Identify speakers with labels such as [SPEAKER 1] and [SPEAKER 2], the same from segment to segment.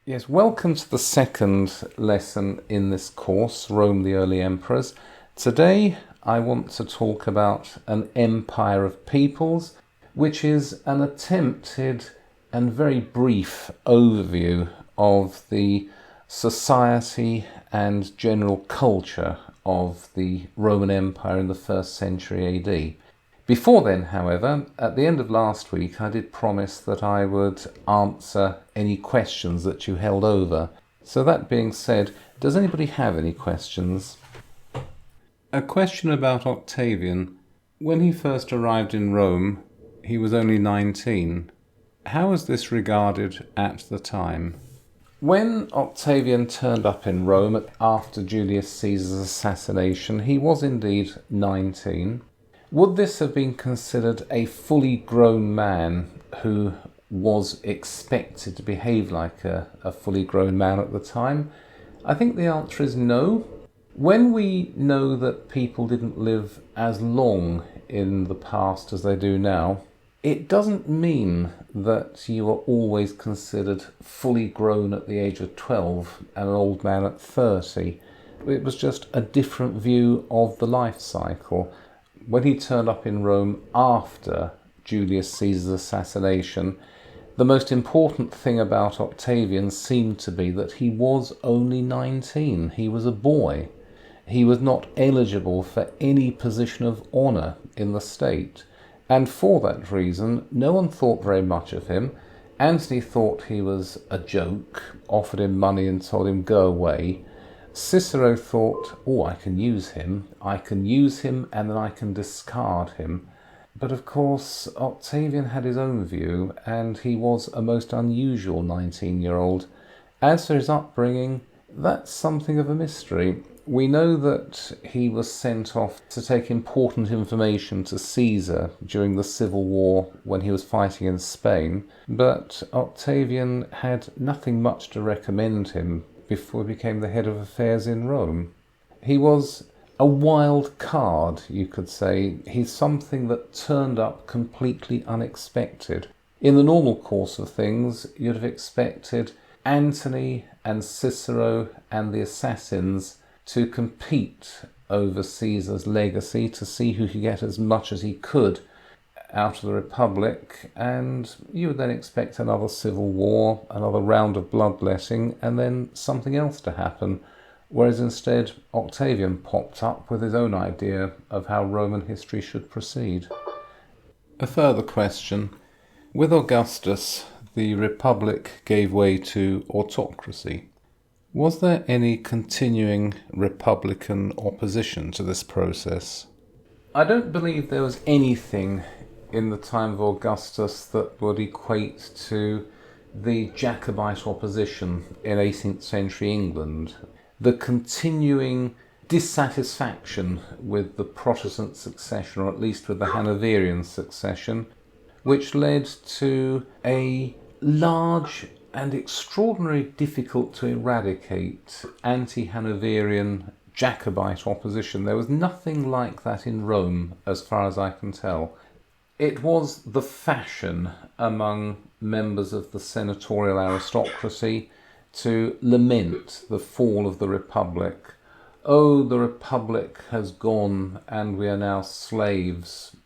[SPEAKER 1] Yes, welcome to the second lesson in this course, Rome, the Early Emperors. Today I want to talk about an empire of peoples, which is an attempted and very brief overview of the society and general culture of the Roman Empire in the 1st century AD. Before then, however, at the end of last week, I did promise that I would answer any questions that you held over. So that being said, does anybody have any questions? A question about Octavian. When he first arrived in Rome, he was only 19. How was this regarded at the time? When Octavian turned up in Rome after Julius Caesar's assassination, he was indeed 19. Would this have been considered a fully grown man who was expected to behave like a fully grown man at the time? I think the answer is no. When we know that people didn't live as long in the past as they do now, it doesn't mean that you are always considered fully grown at the age of 12 and an old man at 30. It was just a different view of the life cycle. When he turned up in Rome after Julius Caesar's assassination, the most important thing about Octavian seemed to be that he was only 19. He was a boy. He was not eligible for any position of honour in the state. And for that reason, no one thought very much of him. Antony thought he was a joke, offered him money and told him go away. Cicero thought, I can use him and then I can discard him. But of course, Octavian had his own view, and he was a most unusual 19-year-old. As for his upbringing, that's something of a mystery. We know that he was sent off to take important information to Caesar during the civil war when he was fighting in Spain, but Octavian had nothing much to recommend him before he became the head of affairs in Rome. He was a wild card, you could say. He's something that turned up completely unexpected. In the normal course of things, you'd have expected Antony and Cicero and the assassins to compete over Caesar's legacy to see who could get as much as he could out of the Republic, and you would then expect another civil war, another round of bloodletting, and then something else to happen, whereas instead Octavian popped up with his own idea of how Roman history should proceed. A further question. With Augustus, the Republic gave way to autocracy. Was there any continuing Republican opposition to this process? I don't believe there was anything in the time of Augustus that would equate to the Jacobite opposition in 18th century England. The continuing dissatisfaction with the Protestant succession, or at least with the Hanoverian succession, which led to a large and extraordinarily difficult to eradicate anti-Hanoverian Jacobite opposition. There was nothing like that in Rome, as far as I can tell. It was the fashion among members of the senatorial aristocracy to lament the fall of the Republic. Oh, the Republic has gone and we are now slaves.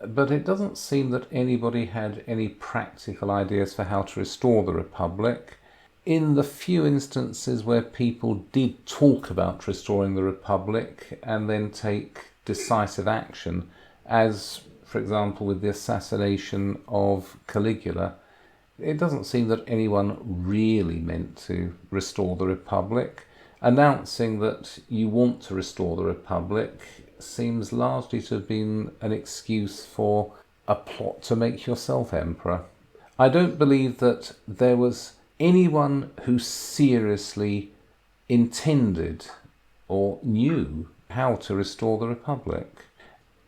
[SPEAKER 1] But it doesn't seem that anybody had any practical ideas for how to restore the Republic. In the few instances where people did talk about restoring the Republic and then take decisive action, as for example with the assassination of Caligula, it doesn't seem that anyone really meant to restore the Republic. Announcing that you want to restore the Republic seems largely to have been an excuse for a plot to make yourself emperor. I don't believe that there was anyone who seriously intended or knew how to restore the Republic.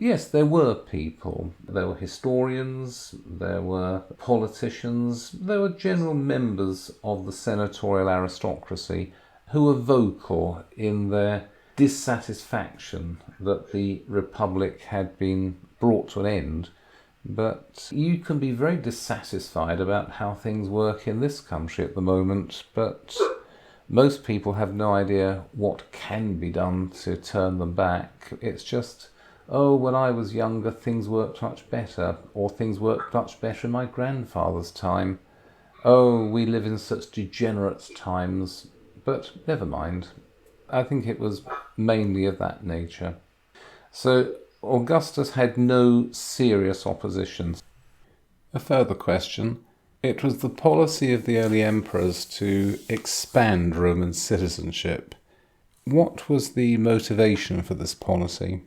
[SPEAKER 1] Yes, there were people. There were historians, there were politicians, there were general members of the senatorial aristocracy who were vocal in their dissatisfaction that the Republic had been brought to an end. But you can be very dissatisfied about how things work in this country at the moment, but most people have no idea what can be done to turn them back. It's just, oh, when I was younger things worked much better, or things worked much better in my grandfather's time. Oh, we live in such degenerate times, but never mind. I think it was mainly of that nature. So Augustus had no serious opposition. A further question. It was the policy of the early emperors to expand Roman citizenship. What was the motivation for this policy?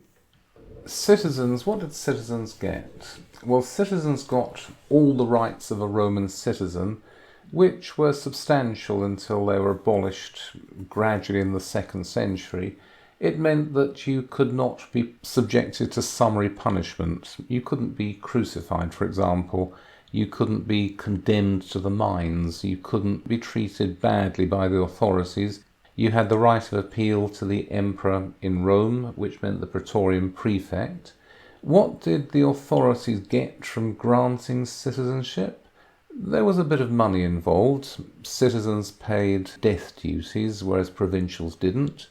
[SPEAKER 1] What did citizens get? Well, citizens got all the rights of a Roman citizen, which were substantial until they were abolished gradually in the 2nd century. It meant that you could not be subjected to summary punishment. You couldn't be crucified, for example. You couldn't be condemned to the mines. You couldn't be treated badly by the authorities. You had the right of appeal to the emperor in Rome, which meant the praetorian prefect. What did the authorities get from granting citizenship? There was a bit of money involved. Citizens paid death duties, whereas provincials didn't.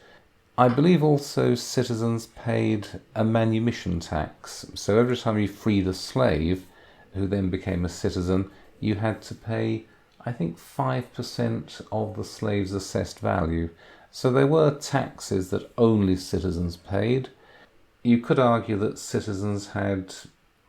[SPEAKER 1] I believe also citizens paid a manumission tax. So every time you freed a slave, who then became a citizen, you had to pay, I think, 5% of the slave's assessed value. So there were taxes that only citizens paid. You could argue that citizens had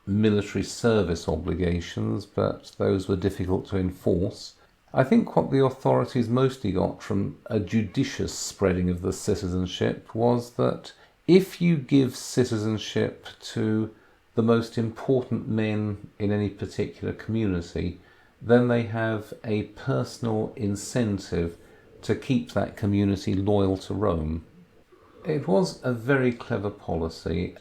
[SPEAKER 1] military service obligations, but those were difficult to enforce. I think what the authorities mostly got from a judicious spreading of the citizenship was that if you give citizenship to the most important men in any particular community, then they have a personal incentive to keep that community loyal to Rome. It was a very clever policy.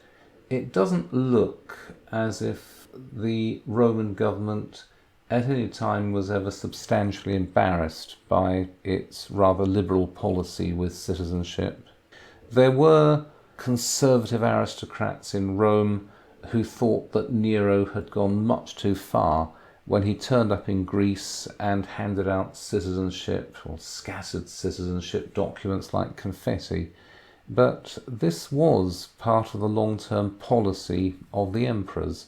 [SPEAKER 1] It doesn't look as if the Roman government at any time was ever substantially embarrassed by its rather liberal policy with citizenship. There were conservative aristocrats in Rome who thought that Nero had gone much too far when he turned up in Greece and handed out citizenship or scattered citizenship documents like confetti. But this was part of the long-term policy of the emperors.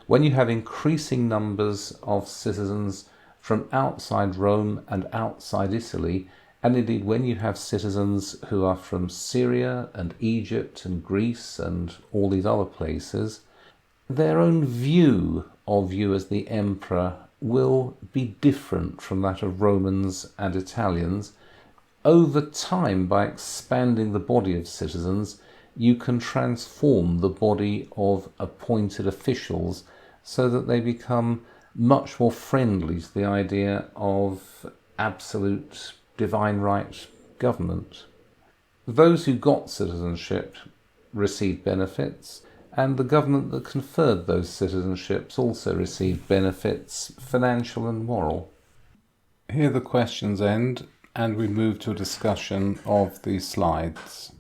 [SPEAKER 1] When you have increasing numbers of citizens from outside Rome and outside Italy, and indeed when you have citizens who are from Syria and Egypt and Greece and all these other places, their own view of you as the emperor will be different from that of Romans and Italians. Over time, by expanding the body of citizens, you can transform the body of appointed officials so that they become much more friendly to the idea of absolute divine right government. Those who got citizenship received benefits, and the government that conferred those citizenships also received benefits, financial and moral. Here the questions end, and we move to a discussion of the slides.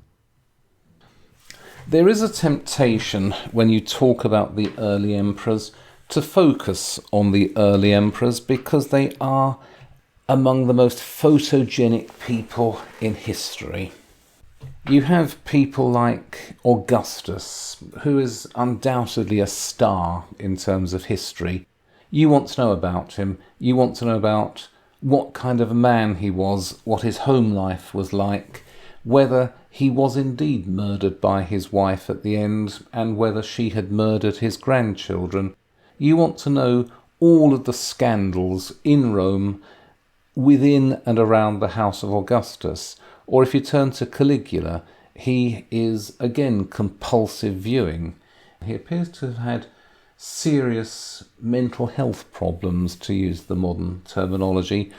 [SPEAKER 1] There is a temptation when you talk about the early emperors to focus on the early emperors because they are among the most photogenic people in history. You have people like Augustus, who is undoubtedly a star in terms of history. You want to know about him. You want to know about what kind of a man he was, what his home life was like, whether he was indeed murdered by his wife at the end, and whether she had murdered his grandchildren. You want to know all of the scandals in Rome within and around the house of Augustus. Or if you turn to Caligula, he is again compulsive viewing. He appears to have had serious mental health problems, to use the modern terminology.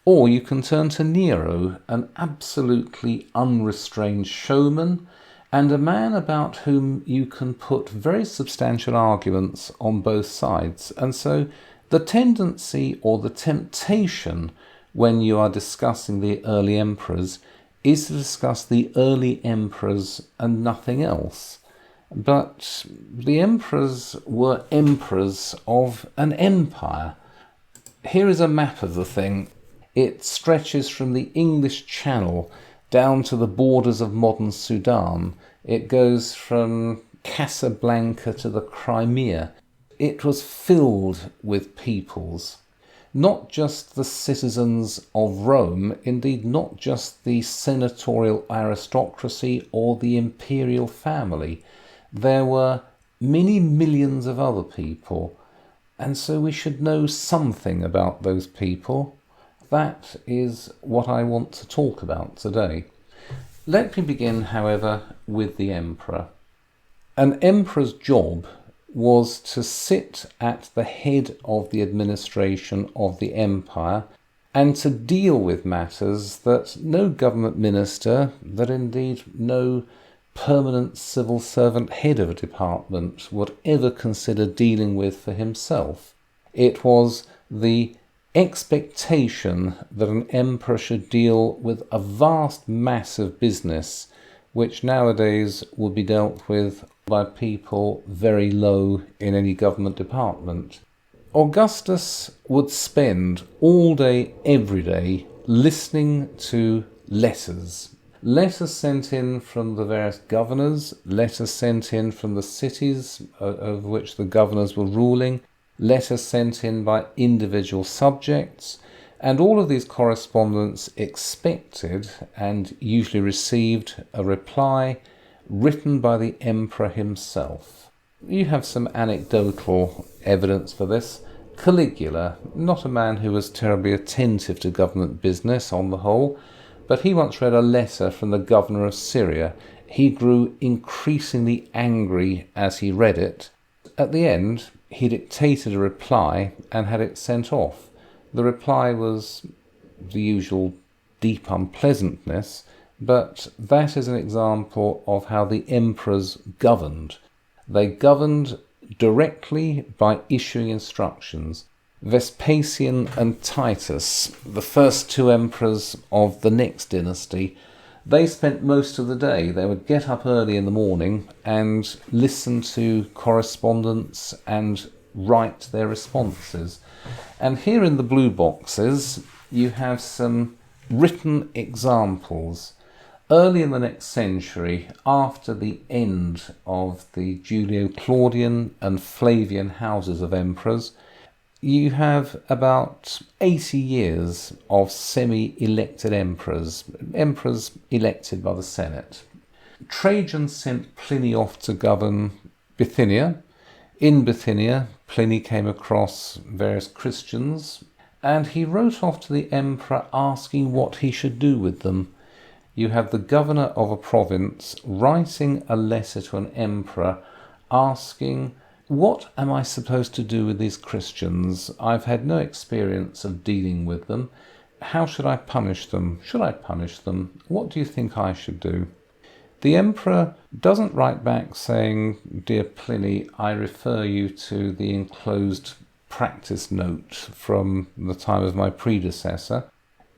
[SPEAKER 1] Or you can turn to Nero, an absolutely unrestrained showman, and a man about whom you can put very substantial arguments on both sides. And so the tendency or the temptation when you are discussing the early emperors is to discuss the early emperors and nothing else. But the emperors were emperors of an empire. Here is a map of the thing. It stretches from the English Channel down to the borders of modern Sudan. It goes from Casablanca to the Crimea. It was filled with peoples. Not just the citizens of Rome, indeed not just the senatorial aristocracy or the imperial family. There were many millions of other people, and so we should know something about those people. That is what I want to talk about today. Let me begin, however, with the emperor. An emperor's job was to sit at the head of the administration of the empire and to deal with matters that no government minister, that indeed no permanent civil servant head of a department would ever consider dealing with for himself. It was the expectation that an emperor should deal with a vast mass of business which nowadays would be dealt with by people very low in any government department. Augustus would spend all day, every day, listening to letters. Letters sent in from the various governors, letters sent in from the cities over which the governors were ruling, letters sent in by individual subjects, and all of these correspondents expected and usually received a reply written by the emperor himself. You have some anecdotal evidence for this. Caligula, not a man who was terribly attentive to government business on the whole, but he once read a letter from the governor of Syria. He grew increasingly angry as he read it. At the end, he dictated a reply and had it sent off. The reply was the usual deep unpleasantness, but that is an example of how the emperors governed. They governed directly by issuing instructions. Vespasian and Titus, the first two emperors of the next dynasty, they spent most of the day. They would get up early in the morning and listen to correspondence and write their responses. And here in the blue boxes you have some written examples. Early in the next century, after the end of the Julio-Claudian and Flavian houses of emperors, you have about 80 years of semi-elected emperors elected by the Senate. Trajan sent Pliny off to govern Bithynia. In Bithynia, Pliny came across various Christians, and he wrote off to the emperor asking what he should do with them. You have the governor of a province writing a letter to an emperor asking, "What am I supposed to do with these Christians? I've had no experience of dealing with them. How should I punish them? Should I punish them? What do you think I should do?" The emperor doesn't write back saying, "Dear Pliny, I refer you to the enclosed practice note from the time of my predecessor."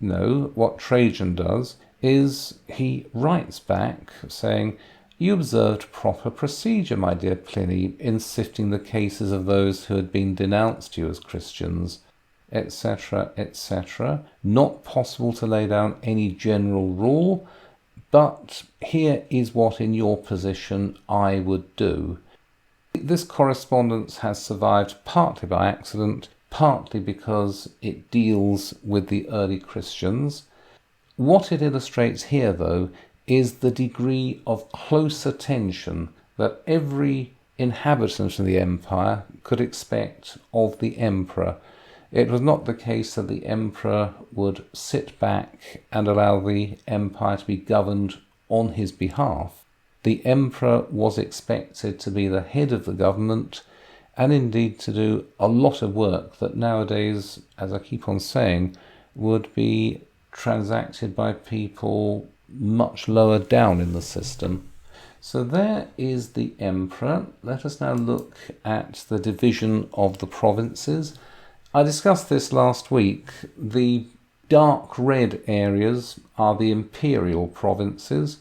[SPEAKER 1] No, what Trajan does is he writes back saying, "You observed proper procedure, my dear Pliny, in sifting the cases of those who had been denounced to you as Christians, etc., etc. Not possible to lay down any general rule, but here is what in your position I would do." This correspondence has survived partly by accident, partly because it deals with the early Christians. What it illustrates here, though, is the degree of close attention that every inhabitant of the empire could expect of the emperor. It was not the case that the emperor would sit back and allow the empire to be governed on his behalf. The emperor was expected to be the head of the government and indeed to do a lot of work that nowadays, as I keep on saying, would be transacted by people much lower down in the system. So there is the emperor. Let us now look at the division of the provinces. I discussed this last week. The dark red areas are the imperial provinces.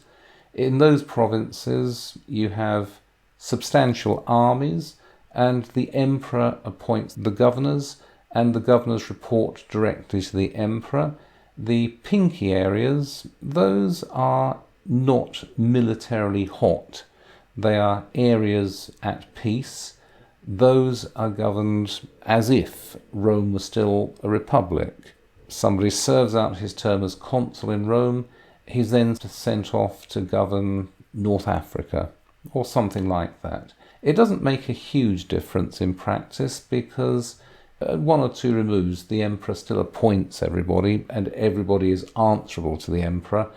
[SPEAKER 1] In those provinces you have substantial armies, and the emperor appoints the governors, and the governors report directly to the emperor. The pinky areas, those are not militarily hot. They are areas at peace. Those are governed as if Rome was still a republic. Somebody serves out his term as consul in Rome, he's then sent off to govern North Africa, or something like that. It doesn't make a huge difference in practice because at one or two removes, the emperor still appoints everybody, and everybody is answerable to the emperor.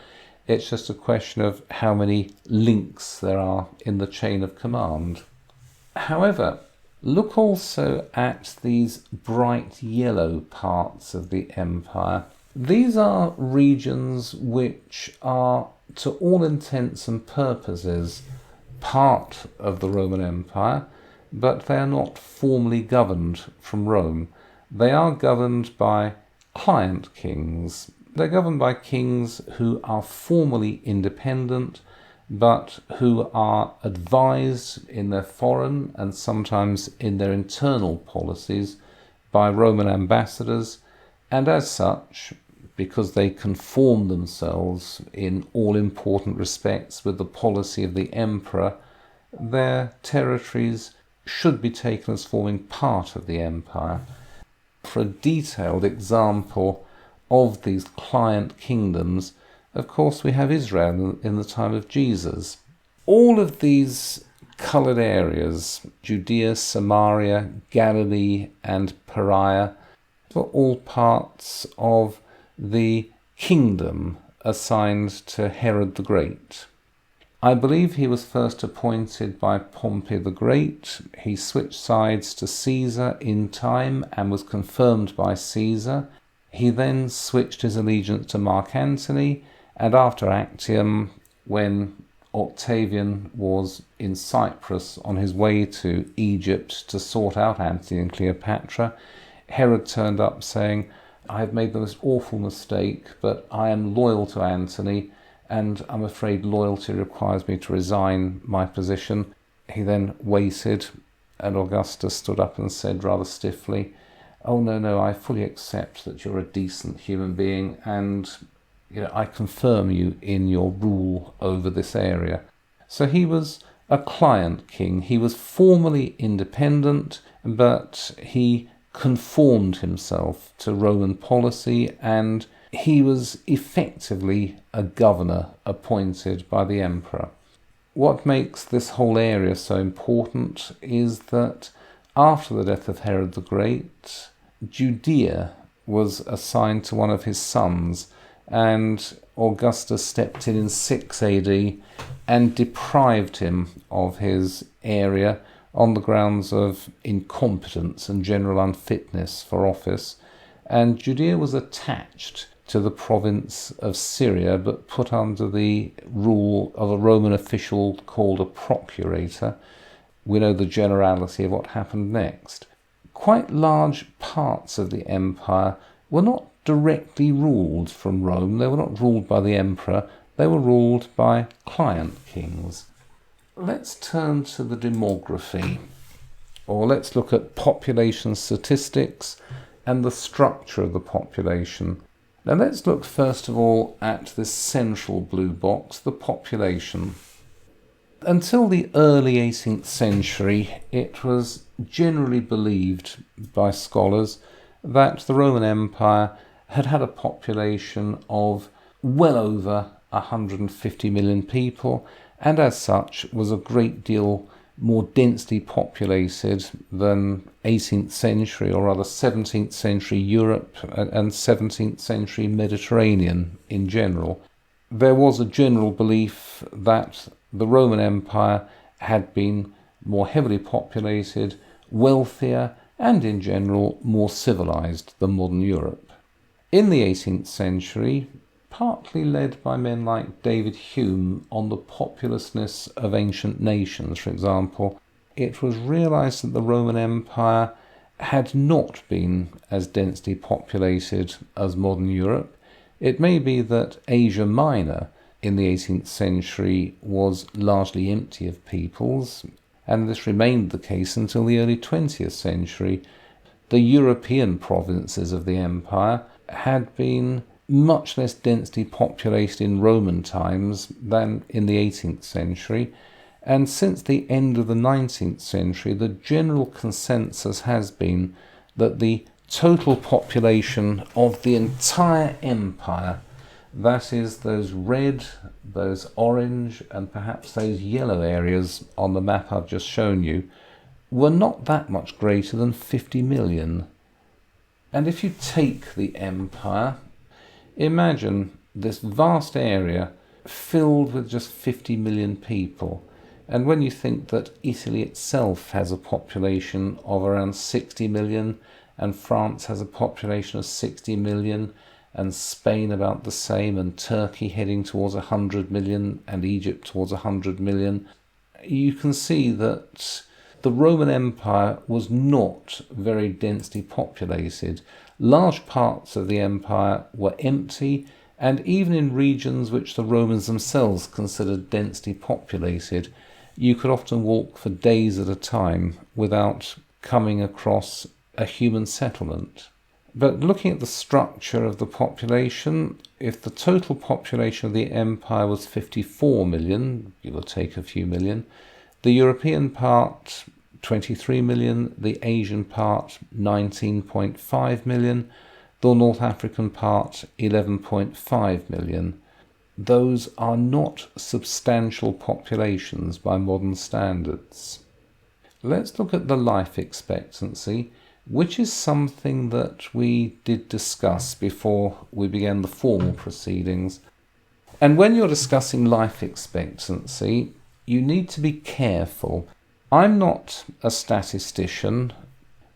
[SPEAKER 1] It's just a question of how many links there are in the chain of command. However, look also at these bright yellow parts of the empire. These are regions which are, to all intents and purposes, part of the Roman Empire, but they are not formally governed from Rome. They are governed by client kings. They're governed by kings who are formally independent, but who are advised in their foreign and sometimes in their internal policies by Roman ambassadors, and as such, because they conform themselves in all important respects with the policy of the emperor, their territories should be taken as forming part of the empire. For a detailed example of these client kingdoms, of course, we have Israel in the time of Jesus. All of these coloured areas, Judea, Samaria, Galilee and Perea, were all parts of the kingdom assigned to Herod the Great. I believe he was first appointed by Pompey the Great. He switched sides to Caesar in time and was confirmed by Caesar. He then switched his allegiance to Mark Antony, and after Actium, when Octavian was in Cyprus on his way to Egypt to sort out Antony and Cleopatra, Herod turned up saying, "I have made the most awful mistake, but I am loyal to Antony, and I'm afraid loyalty requires me to resign my position." He then waited, and Augustus stood up and said rather stiffly, "Oh, no, I fully accept that you're a decent human being, and I confirm you in your rule over this area." So he was a client king. He was formally independent, but he conformed himself to Roman policy, and he was effectively a governor appointed by the emperor. What makes this whole area so important is that after the death of Herod the Great, Judea was assigned to one of his sons, and Augustus stepped in 6 AD and deprived him of his area on the grounds of incompetence and general unfitness for office, and Judea was attached to the province of Syria, but put under the rule of a Roman official called a procurator. We know the generality of what happened next. Quite large parts of the empire were not directly ruled from Rome. They were not ruled by the emperor. They were ruled by client kings. Let's turn to the demography, or let's look at population statistics and the structure of the population. Now let's look first of all at this central blue box, the population. Until the early 18th century, it was generally believed by scholars that the Roman Empire had had a population of well over 150 million people, and as such was a great deal more densely populated than 18th century, or rather 17th century Europe and 17th century Mediterranean in general. There was a general belief that the Roman Empire had been more heavily populated, wealthier, and in general more civilized than modern Europe. In the 18th century, partly led by men like David Hume on the populousness of ancient nations, for example, it was realized that the Roman Empire had not been as densely populated as modern Europe. It may be that Asia Minor in the 18th century was largely empty of peoples, and this remained the case until the early 20th century. The European provinces of the empire had been much less densely populated in Roman times than in the 18th century, and since the end of the 19th century, the general consensus has been that the total population of the entire empire, that is those red, those orange, and perhaps those yellow areas on the map I've just shown you, were not that much greater than 50 million. And if you take the empire, imagine this vast area filled with just 50 million people. And when you think that Italy itself has a population of around 60 million, and France has a population of 60 million, and Spain about the same, and Turkey heading towards 100 million, and Egypt towards 100 million, you can see that the Roman Empire was not very densely populated. Large parts of the empire were empty, and even in regions which the Romans themselves considered densely populated, you could often walk for days at a time without coming across a human settlement. But looking at the structure of the population, if the total population of the empire was 54 million, give or take a few million, the European part 23 million, the Asian part 19.5 million, the North African part 11.5 million. Those are not substantial populations by modern standards. Let's look at the life expectancy, which is something that we did discuss before we began the formal proceedings. And when you're discussing life expectancy, you need to be careful. I'm not a statistician,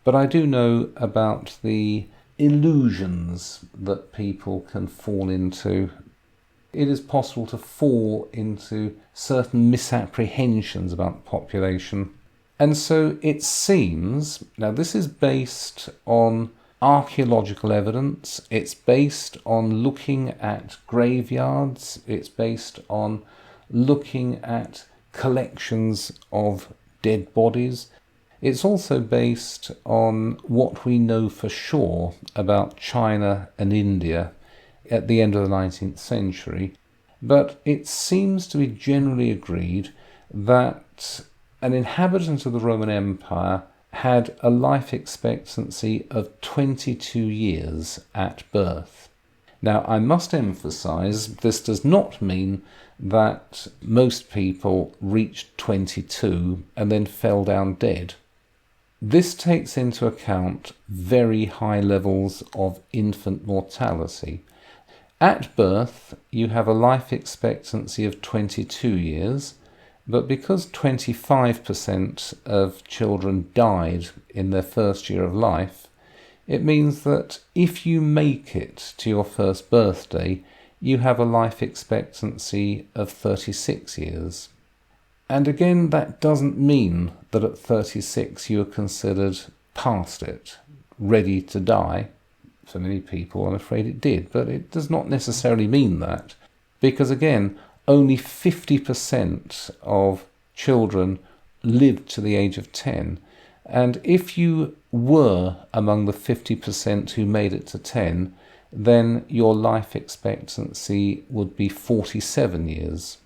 [SPEAKER 1] but I do know about the illusions that people can fall into. It is possible to fall into certain misapprehensions about the population. And so it seems, now this is based on archaeological evidence, it's based on looking at graveyards, it's based on looking at collections of dead bodies. It's also based on what we know for sure about China and India at the end of the 19th century, but it seems to be generally agreed that an inhabitant of the Roman Empire had a life expectancy of 22 years at birth. Now, I must emphasize, this does not mean that most people reached 22 and then fell down dead. This takes into account very high levels of infant mortality. At birth, you have a life expectancy of 22 years, but because 25% of children died in their first year of life, it means that if you make it to your first birthday, you have a life expectancy of 36 years. And again, that doesn't mean that at 36 you are considered past it, ready to die. For many people, I'm afraid it did, but it does not necessarily mean that, because again, only 50% of children lived to the age of 10. And if you were among the 50% who made it to 10, then your life expectancy would be 47 years.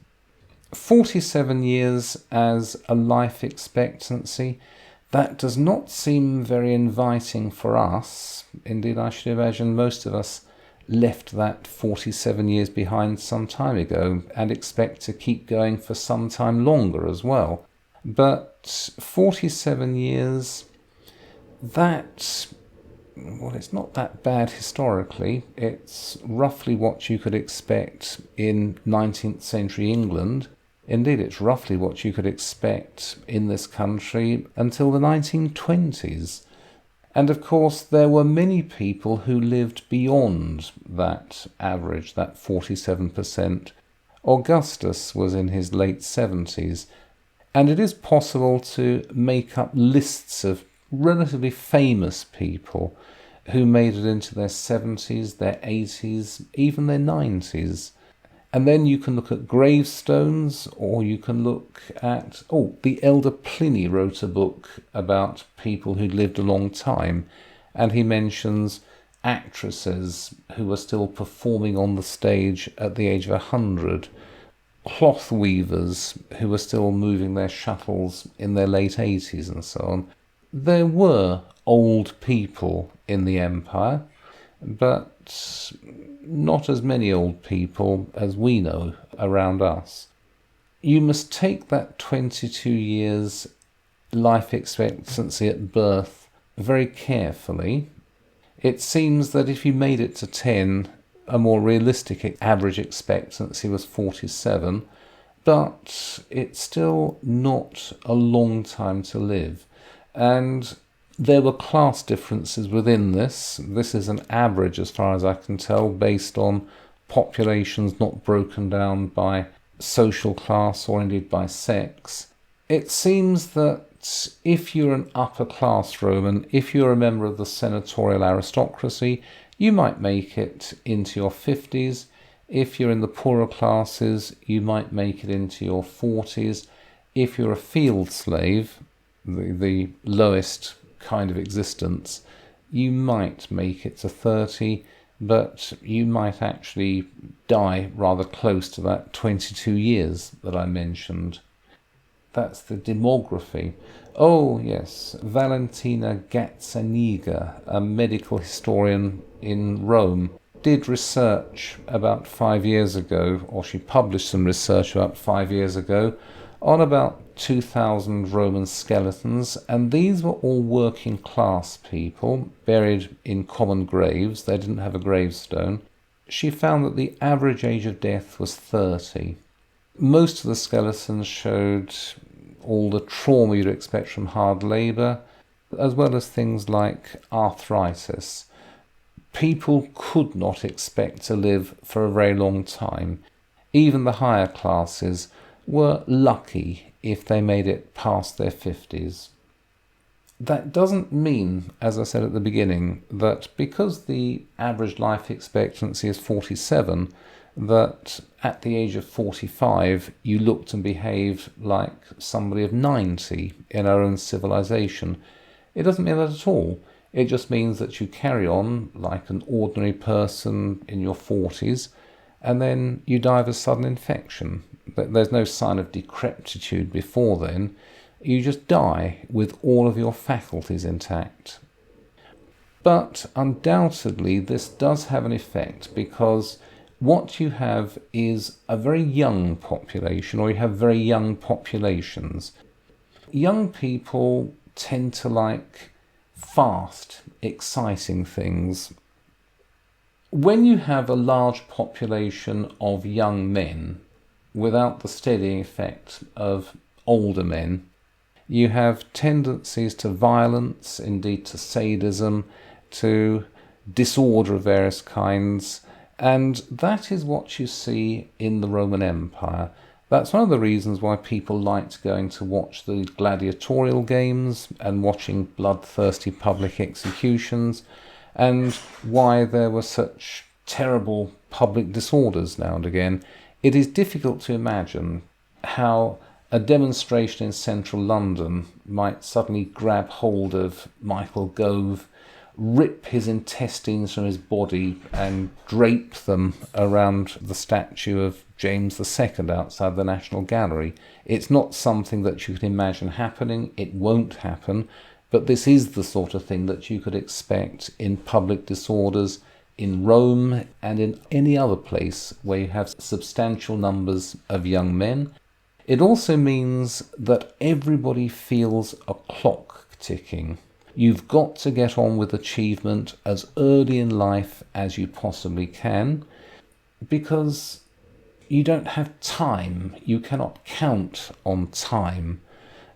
[SPEAKER 1] 47 years as a life expectancy, that does not seem very inviting for us. Indeed, I should imagine most of us left that 47 years behind some time ago and expect to keep going for some time longer as well. But 47 years, it's not that bad historically. It's roughly what you could expect in 19th century England. Indeed, it's roughly what you could expect in this country until the 1920s. And of course, there were many people who lived beyond that average, that 47%. Augustus was in his late 70s, and it is possible to make up lists of relatively famous people who made it into their 70s, their 80s, even their 90s. And then you can look at gravestones, or you can look at, the elder Pliny wrote a book about people who'd lived a long time, and he mentions actresses who were still performing on the stage at the age of 100, cloth weavers who were still moving their shuttles in their late 80s and so on. There were old people in the empire, but not as many old people as we know around us. You must take that 22 years life expectancy at birth very carefully. It seems that if you made it to 10, a more realistic average expectancy was 47, but it's still not a long time to live. And there were class differences within this. This is an average, as far as I can tell, based on populations not broken down by social class or indeed by sex. It seems that if you're an upper class Roman, if you're a member of the senatorial aristocracy, you might make it into your 50s. If you're in the poorer classes, you might make it into your 40s. If you're a field slave, the lowest kind of existence, you might make it to 30, but you might actually die rather close to that 22 years that I mentioned. That's the demography. Oh yes, Valentina Gazzaniga, a medical historian in Rome, did research about 5 years ago, or she published some research about 5 years ago, on about 2,000 Roman skeletons, and these were all working class people, buried in common graves. They didn't have a gravestone. She found that the average age of death was 30. Most of the skeletons showed all the trauma you'd expect from hard labour, as well as things like arthritis. People could not expect to live for a very long time. Even the higher classes were lucky if they made it past their 50s. That doesn't mean, as I said at the beginning, that because the average life expectancy is 47, that at the age of 45 you looked and behaved like somebody of 90 in our own civilization. It doesn't mean that at all. It just means that you carry on like an ordinary person in your 40s, and then you die of a sudden infection. But there's no sign of decrepitude before then. You just die with all of your faculties intact. But undoubtedly this does have an effect, because what you have is a very young population, or you have very young populations. Young people tend to like fast, exciting things. When you have a large population of young men without the steadying effect of older men, you have tendencies to violence, indeed to sadism, to disorder of various kinds, and that is what you see in the Roman Empire. That's one of the reasons why people liked going to watch the gladiatorial games and watching bloodthirsty public executions, and why there were such terrible public disorders now and again. It is difficult to imagine how a demonstration in central London might suddenly grab hold of Michael Gove, rip his intestines from his body and drape them around the statue of James II outside the National Gallery. It's not something that you can imagine happening. It won't happen. But this is the sort of thing that you could expect in public disorders in Rome and in any other place where you have substantial numbers of young men. It also means that everybody feels a clock ticking. You've got to get on with achievement as early in life as you possibly can, because you don't have time. You cannot count on time.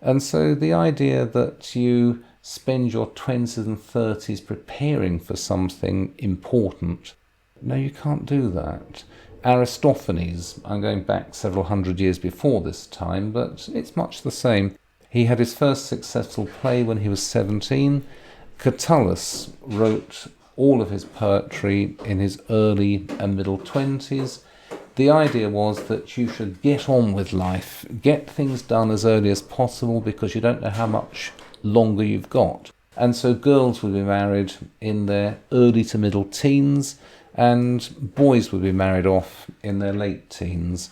[SPEAKER 1] And so the idea that you spend your 20s and 30s preparing for something important, no, you can't do that. Aristophanes, I'm going back several hundred years before this time, but it's much the same. He had his first successful play when he was 17. Catullus wrote all of his poetry in his early and middle 20s. The idea was that you should get on with life, get things done as early as possible because you don't know how much longer you've got. And so girls would be married in their early to middle teens, and boys would be married off in their late teens.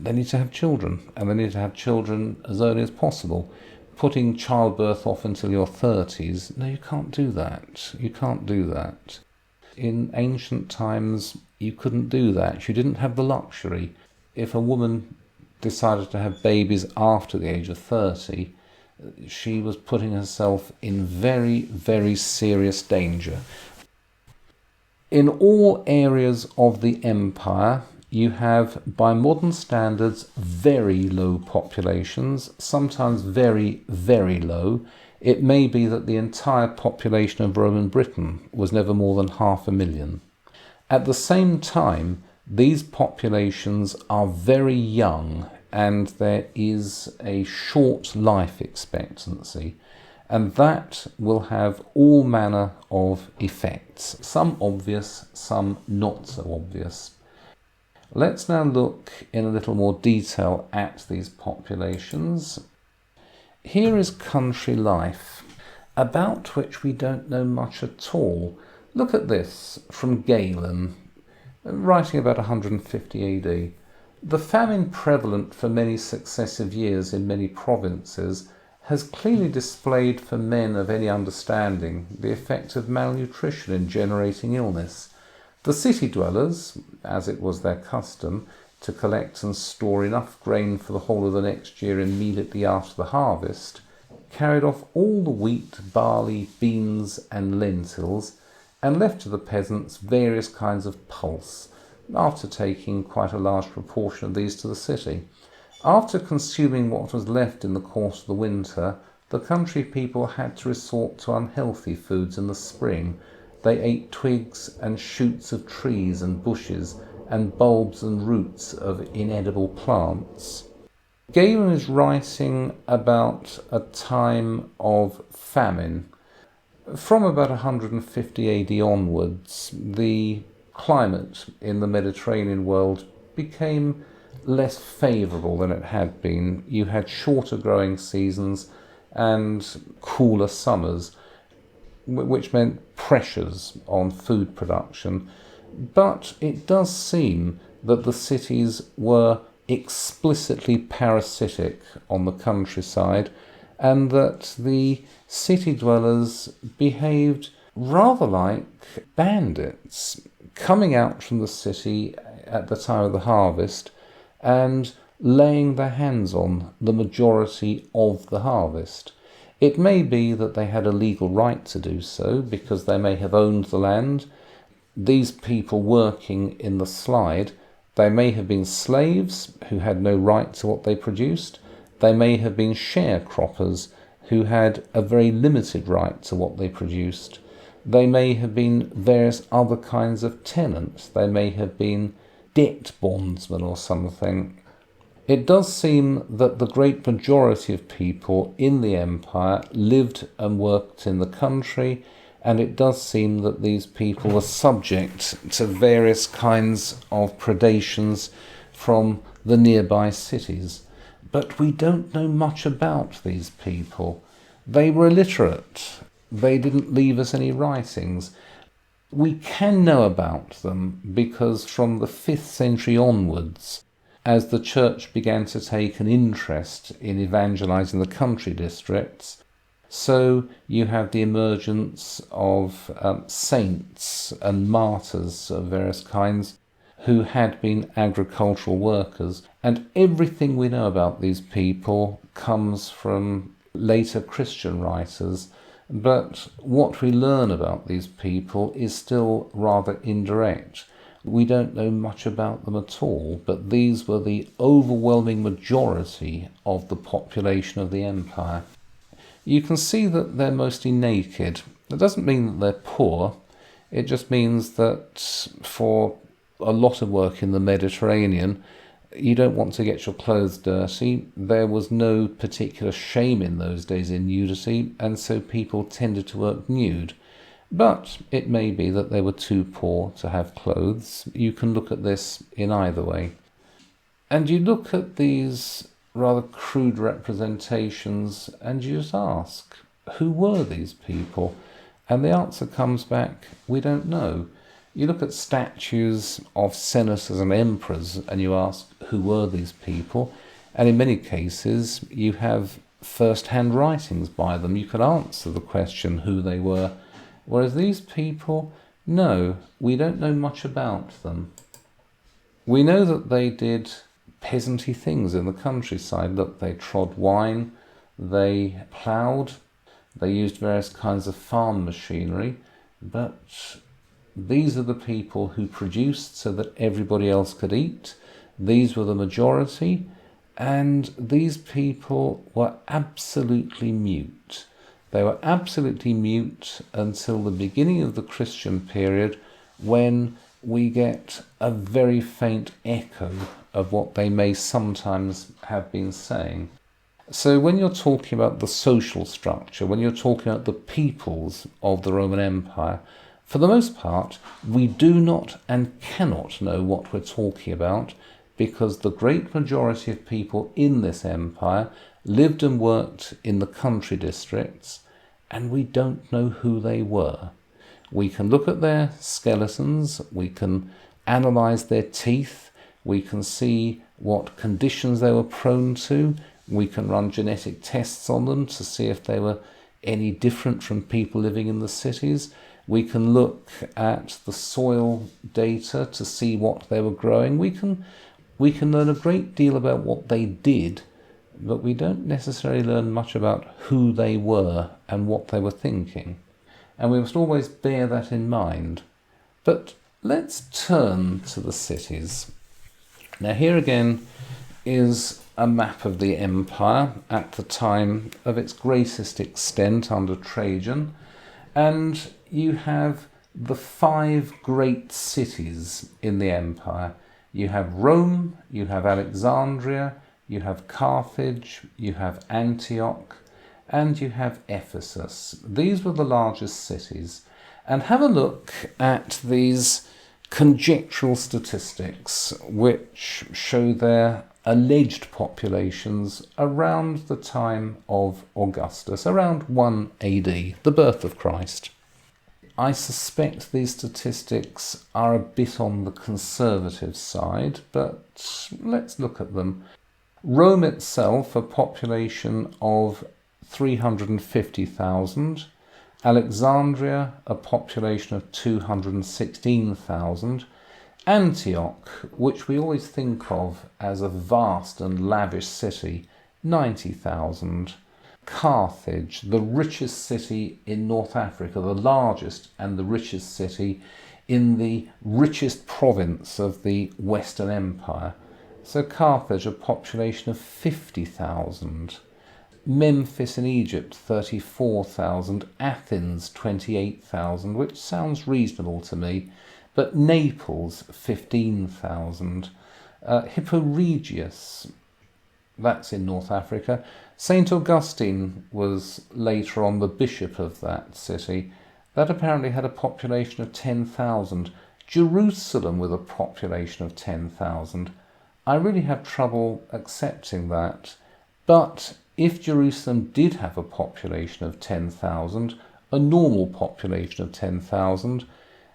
[SPEAKER 1] They need to have children, and they need to have children as early as possible. Putting childbirth off until your 30s, no, you can't do that. You can't do that. In ancient times, you couldn't do that. You didn't have the luxury. If a woman decided to have babies after the age of 30, she was putting herself in very, very serious danger. In all areas of the empire, you have, by modern standards, very low populations, sometimes very, very low. It may be that the entire population of Roman Britain was never more than 500,000. At the same time, these populations are very young, and there is a short life expectancy, and that will have all manner of effects, some obvious, some not so obvious. Let's now look in a little more detail at these populations. Here is country life, about which we don't know much at all. Look at this from Galen, writing about 150 AD. The famine prevalent for many successive years in many provinces has clearly displayed for men of any understanding the effect of malnutrition in generating illness. The city dwellers, as it was their custom, to collect and store enough grain for the whole of the next year immediately after the harvest, carried off all the wheat, barley, beans and lentils, and left to the peasants various kinds of pulse, after taking quite a large proportion of these to the city. After consuming what was left in the course of the winter, the country people had to resort to unhealthy foods in the spring. They ate twigs and shoots of trees and bushes, and bulbs and roots of inedible plants. Galen is writing about a time of famine. From about 150 AD onwards, the climate in the Mediterranean world became less favourable than it had been. You had shorter growing seasons and cooler summers, which meant pressures on food production. But it does seem that the cities were explicitly parasitic on the countryside, and that the city dwellers behaved rather like bandits, coming out from the city at the time of the harvest and laying their hands on the majority of the harvest. It may be that they had a legal right to do so, because they may have owned the land. These people working in the slide, they may have been slaves who had no right to what they produced. They may have been sharecroppers who had a very limited right to what they produced. They may have been various other kinds of tenants. They may have been debt bondsmen or something. It does seem that the great majority of people in the empire lived and worked in the country, and it does seem that these people were subject to various kinds of predations from the nearby cities. But we don't know much about these people. They were illiterate. They didn't leave us any writings. We can know about them because from the 5th century onwards, as the church began to take an interest in evangelizing the country districts, so you have the emergence of saints and martyrs of various kinds who had been agricultural workers, and everything we know about these people comes from later Christian writers, but what we learn about these people is still rather indirect. We don't know much about them at all, but these were the overwhelming majority of the population of the empire. You can see that they're mostly naked. That doesn't mean that they're poor. It just means that for a lot of work in the Mediterranean, you don't want to get your clothes dirty. There was no particular shame in those days in nudity, and so people tended to work nude. But it may be that they were too poor to have clothes. You can look at this in either way. And you look at these rather crude representations and you just ask, who were these people? And the answer comes back, we don't know. You look at statues of senators and emperors and you ask, who were these people? And in many cases, you have first-hand writings by them. You can answer the question who they were. Whereas these people, no, we don't know much about them. We know that they did peasanty things in the countryside. Look, they trod wine, they ploughed, they used various kinds of farm machinery, but these are the people who produced so that everybody else could eat. These were the majority, and these people were absolutely mute. They were absolutely mute until the beginning of the Christian period, when we get a very faint echo of what they may sometimes have been saying. So when you're talking about the social structure, when you're talking about the peoples of the Roman Empire, for the most part, we do not and cannot know what we're talking about, because the great majority of people in this empire lived and worked in the country districts, and we don't know who they were. We can look at their skeletons, we can analyse their teeth, we can see what conditions they were prone to, we can run genetic tests on them to see if they were any different from people living in the cities. We can look at the soil data to see what they were growing. We can learn a great deal about what they did, but we don't necessarily learn much about who they were and what they were thinking. And we must always bear that in mind. But let's turn to the cities. Now here again is a map of the empire at the time of its greatest extent under Trajan, and you have the 5 great cities in the empire. You have Rome, you have Alexandria, you have Carthage, you have Antioch, and you have Ephesus. These were the largest cities. And have a look at these conjectural statistics which show their alleged populations around the time of Augustus, around 1 AD, the birth of Christ. I suspect these statistics are a bit on the conservative side, but let's look at them. Rome itself, a population of 350,000. Alexandria, a population of 216,000. Antioch, which we always think of as a vast and lavish city, 90,000. Carthage, the richest city in North Africa, the largest and the richest city in the richest province of the Western Empire. So Carthage, a population of 50,000. Memphis in Egypt, 34,000. Athens, 28,000, which sounds reasonable to me. But Naples, 15,000. Hippo Regius, that's in North Africa. St. Augustine was later on the bishop of that city. That apparently had a population of 10,000. Jerusalem with a population of 10,000. I really have trouble accepting that. But if Jerusalem did have a population of 10,000, a normal population of 10,000,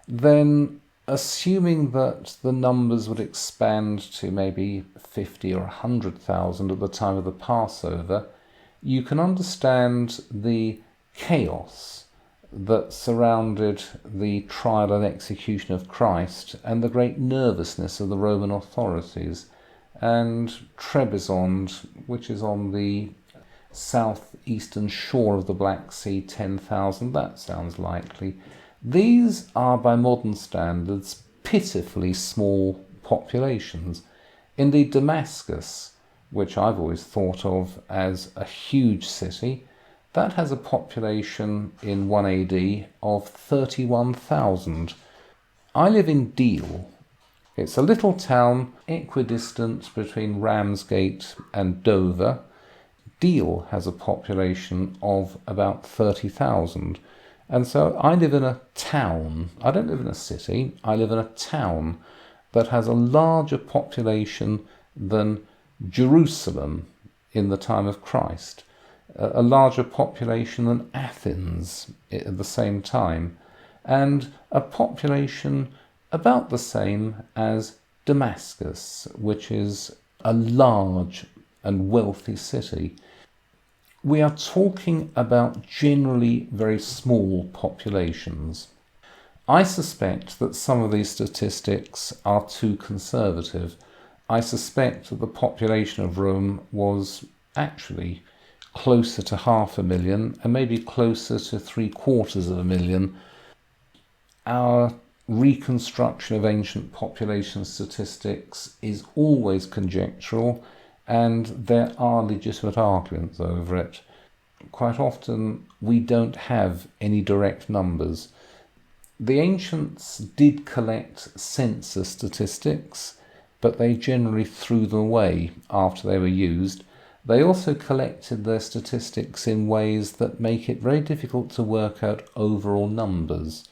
[SPEAKER 1] then assuming that the numbers would expand to maybe 50 or 100,000 at the time of the Passover, you can understand the chaos that surrounded the trial and execution of Christ and the great nervousness of the Roman authorities. And Trebizond, which is on the southeastern shore of the Black Sea, 10,000, that sounds likely. These are, by modern standards, pitifully small populations. Indeed, Damascus, which I've always thought of as a huge city, that has a population in 1 AD of 31,000. I live in Deal. It's a little town equidistant between Ramsgate and Dover. Deal has a population of about 30,000. And so I live in a town. I don't live in a city. I live in a town that has a larger population than Jerusalem in the time of Christ, a larger population than Athens at the same time, and a population about the same as Damascus, which is a large and wealthy city. We are talking about generally very small populations. I suspect that some of these statistics are too conservative. I suspect that the population of Rome was actually closer to 500,000 and maybe closer to 750,000. Our reconstruction of ancient population statistics is always conjectural, and there are legitimate arguments over it. Quite often we don't have any direct numbers. The ancients did collect census statistics, but they generally threw them away after they were used. They also collected their statistics in ways that make it very difficult to work out overall numbers.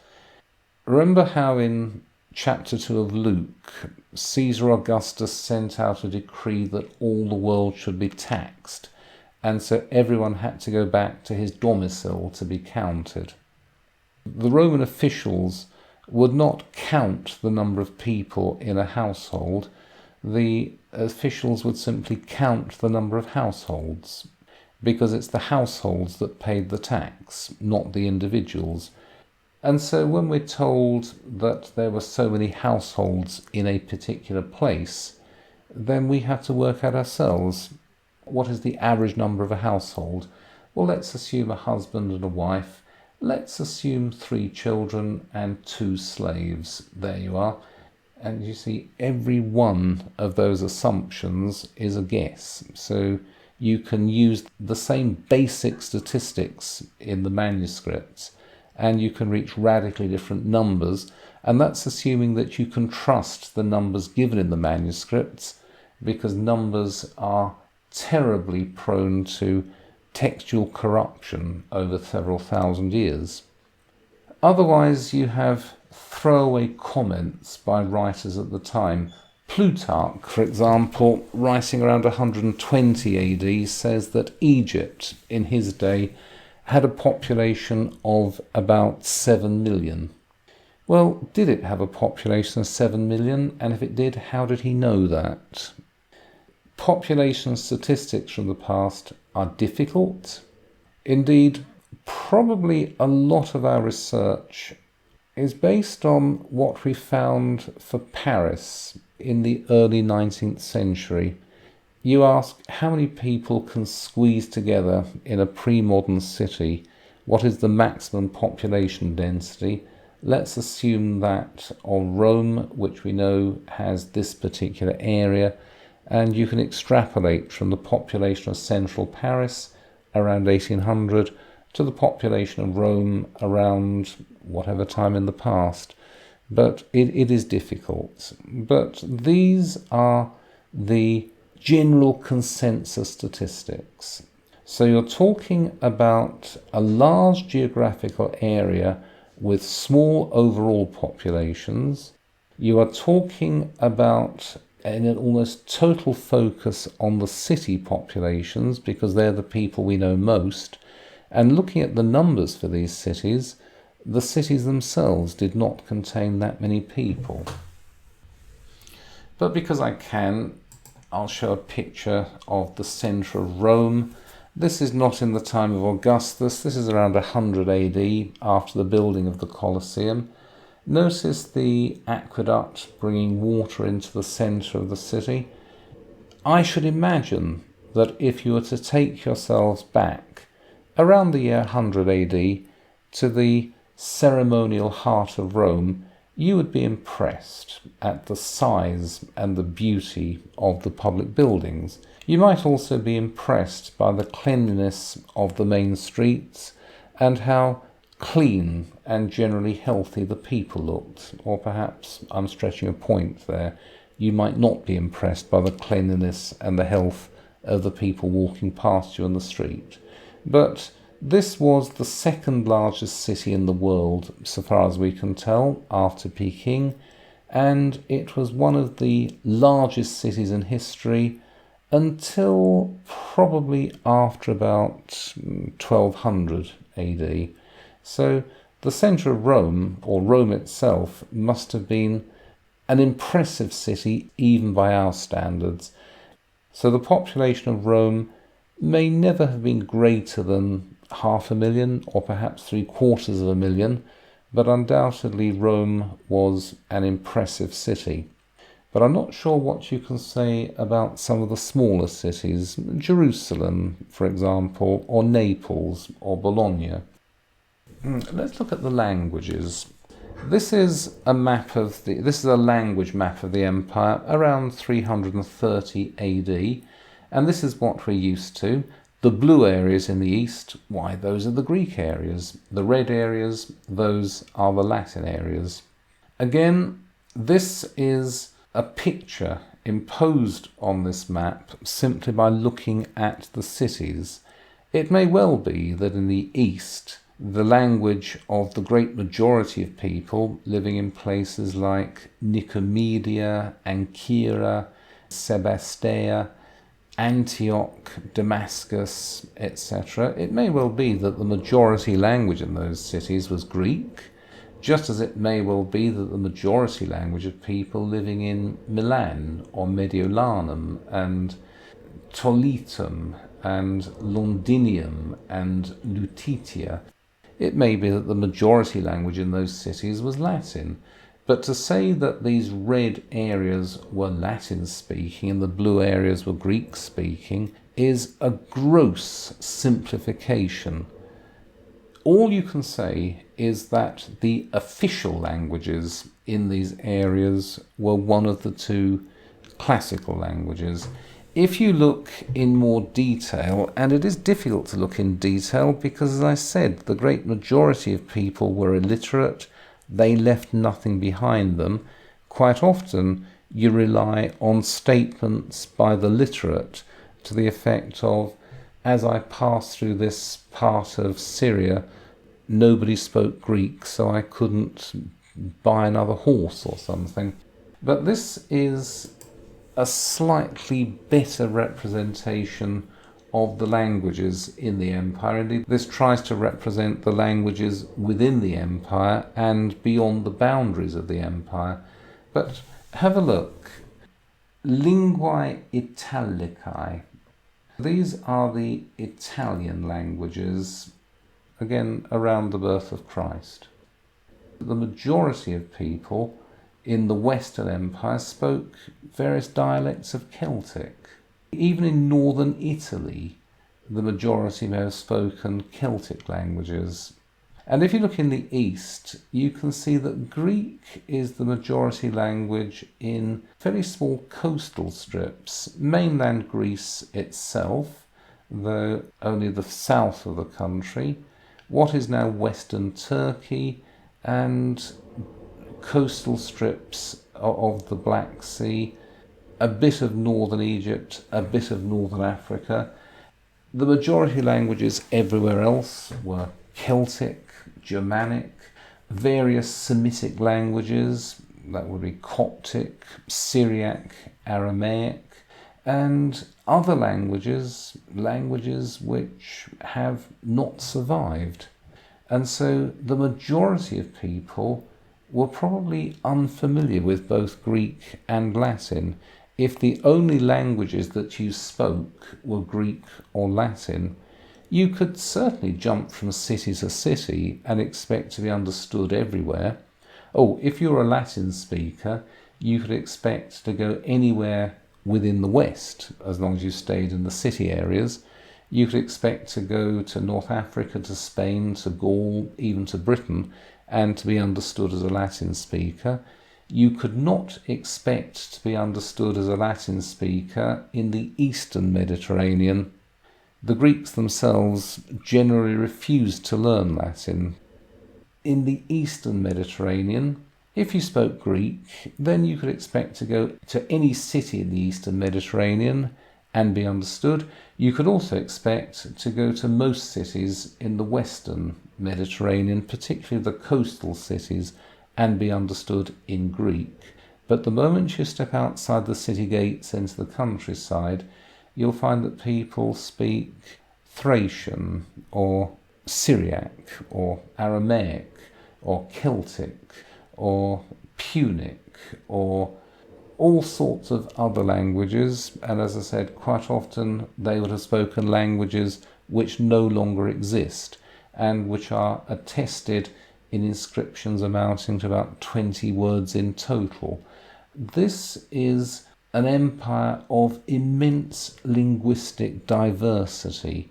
[SPEAKER 1] Remember how in chapter 2 of Luke, Caesar Augustus sent out a decree that all the world should be taxed, and so everyone had to go back to his domicile to be counted. The Roman officials would not count the number of people in a household. The officials would simply count the number of households, because it's the households that paid the tax, not the individuals. And so when we're told that there were so many households in a particular place, then we have to work out ourselves, what is the average number of a household? Well, let's assume a husband and a wife. Let's assume 3 children and 2 slaves. There you are. And you see, every one of those assumptions is a guess. So you can use the same basic statistics in the manuscripts, and you can reach radically different numbers. And that's assuming that you can trust the numbers given in the manuscripts, because numbers are terribly prone to textual corruption over several thousand years. Otherwise, you have throwaway comments by writers at the time. Plutarch, for example, writing around 120 AD, says that Egypt in his day had a population of about 7 million. Well, did it have a population of 7 million? And if it did, how did he know that? Population statistics from the past are difficult. Indeed, probably a lot of our research is based on what we found for Paris in the early 19th century. You ask, how many people can squeeze together in a pre-modern city? What is the maximum population density? Let's assume that of Rome, which we know has this particular area, and you can extrapolate from the population of central Paris around 1800 to the population of Rome around whatever time in the past. But it is difficult. But these are the general consensus statistics. So you're talking about a large geographical area with small overall populations. You are talking about an almost total focus on the city populations, because they're the people we know most. And looking at the numbers for these cities, the cities themselves did not contain that many people. But because I can, I'll show a picture of the centre of Rome. This is not in the time of Augustus. This is around 100 AD, after the building of the Colosseum. Notice the aqueduct bringing water into the centre of the city. I should imagine that if you were to take yourselves back around the year 100 AD to the ceremonial heart of Rome, you would be impressed at the size and the beauty of the public buildings. You might also be impressed by the cleanliness of the main streets and how clean and generally healthy the people looked. Or perhaps I'm stretching a point there. You might not be impressed by the cleanliness and the health of the people walking past you on the street. But This was the second largest city in the world, so far as we can tell, after Peking, and it was one of the largest cities in history until probably after about 1200 AD. So the centre of Rome, or Rome itself, must have been an impressive city even by our standards. So the population of Rome may never have been greater than 500,000 or perhaps 750,000, but undoubtedly Rome was an impressive city. But I'm not sure what you can say about some of the smaller cities, Jerusalem, for example, or Naples, or Bologna. Let's look at the languages. This is a language map of the empire around 330 AD, and this is what we're used to. The blue areas in the east, why, those are the Greek areas. The red areas, those are the Latin areas. Again, this is a picture imposed on this map simply by looking at the cities. It may well be that in the east, the language of the great majority of people living in places like Nicomedia, Ancyra, Sebastia, Antioch, Damascus, etc. It may well be that the majority language in those cities was Greek, just as it may well be that the majority language of people living in Milan or Mediolanum and Toletum and Londinium and Lutetia, it may be that the majority language in those cities was Latin. But to say that these red areas were Latin-speaking and the blue areas were Greek-speaking is a gross simplification. All you can say is that the official languages in these areas were one of the two classical languages. If you look in more detail, and it is difficult to look in detail because, as I said, the great majority of people were illiterate. They left nothing behind them. Quite often you rely on statements by the literate to the effect of, as I passed through this part of Syria, nobody spoke Greek, so I couldn't buy another horse or something. But this is a slightly better representation of the languages in the empire. Indeed, this tries to represent the languages within the empire and beyond the boundaries of the empire. But have a look. Linguae Italicae. These are the Italian languages, again, around the birth of Christ. The majority of people in the Western Empire spoke various dialects of Celtic. Even in northern Italy, the majority may have spoken Celtic languages. And if you look in the east, you can see that Greek is the majority language in very small coastal strips. Mainland Greece itself, though only the south of the country, what is now Western Turkey, and coastal strips of the Black Sea, a bit of northern Egypt, a bit of northern Africa. The majority languages everywhere else were Celtic, Germanic, various Semitic languages, that would be Coptic, Syriac, Aramaic, and other languages which have not survived. And so the majority of people were probably unfamiliar with both Greek and Latin. If the only languages that you spoke were Greek or Latin, you could certainly jump from city to city and expect to be understood everywhere. Oh, if you're a Latin speaker, you could expect to go anywhere within the West, as long as you stayed in the city areas. You could expect to go to North Africa, to Spain, to Gaul, even to Britain, and to be understood as a Latin speaker. You could not expect to be understood as a Latin speaker in the Eastern Mediterranean. The Greeks themselves generally refused to learn Latin. In the Eastern Mediterranean, if you spoke Greek, then you could expect to go to any city in the Eastern Mediterranean and be understood. You could also expect to go to most cities in the Western Mediterranean, particularly the coastal cities, and be understood in Greek. But the moment you step outside the city gates into the countryside, you'll find that people speak Thracian or Syriac or Aramaic or Celtic or Punic or all sorts of other languages, and as I said, quite often they would have spoken languages which no longer exist and which are attested in inscriptions amounting to about 20 words in total. This is an empire of immense linguistic diversity.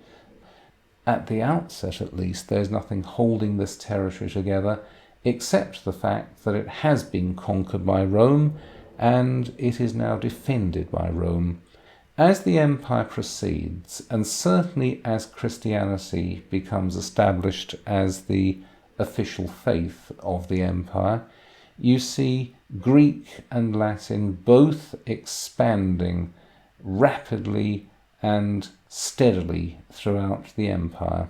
[SPEAKER 1] At the outset, at least, there's nothing holding this territory together except the fact that it has been conquered by Rome and it is now defended by Rome. As the empire proceeds, and certainly as Christianity becomes established as the official faith of the empire, you see Greek and Latin both expanding rapidly and steadily throughout the empire,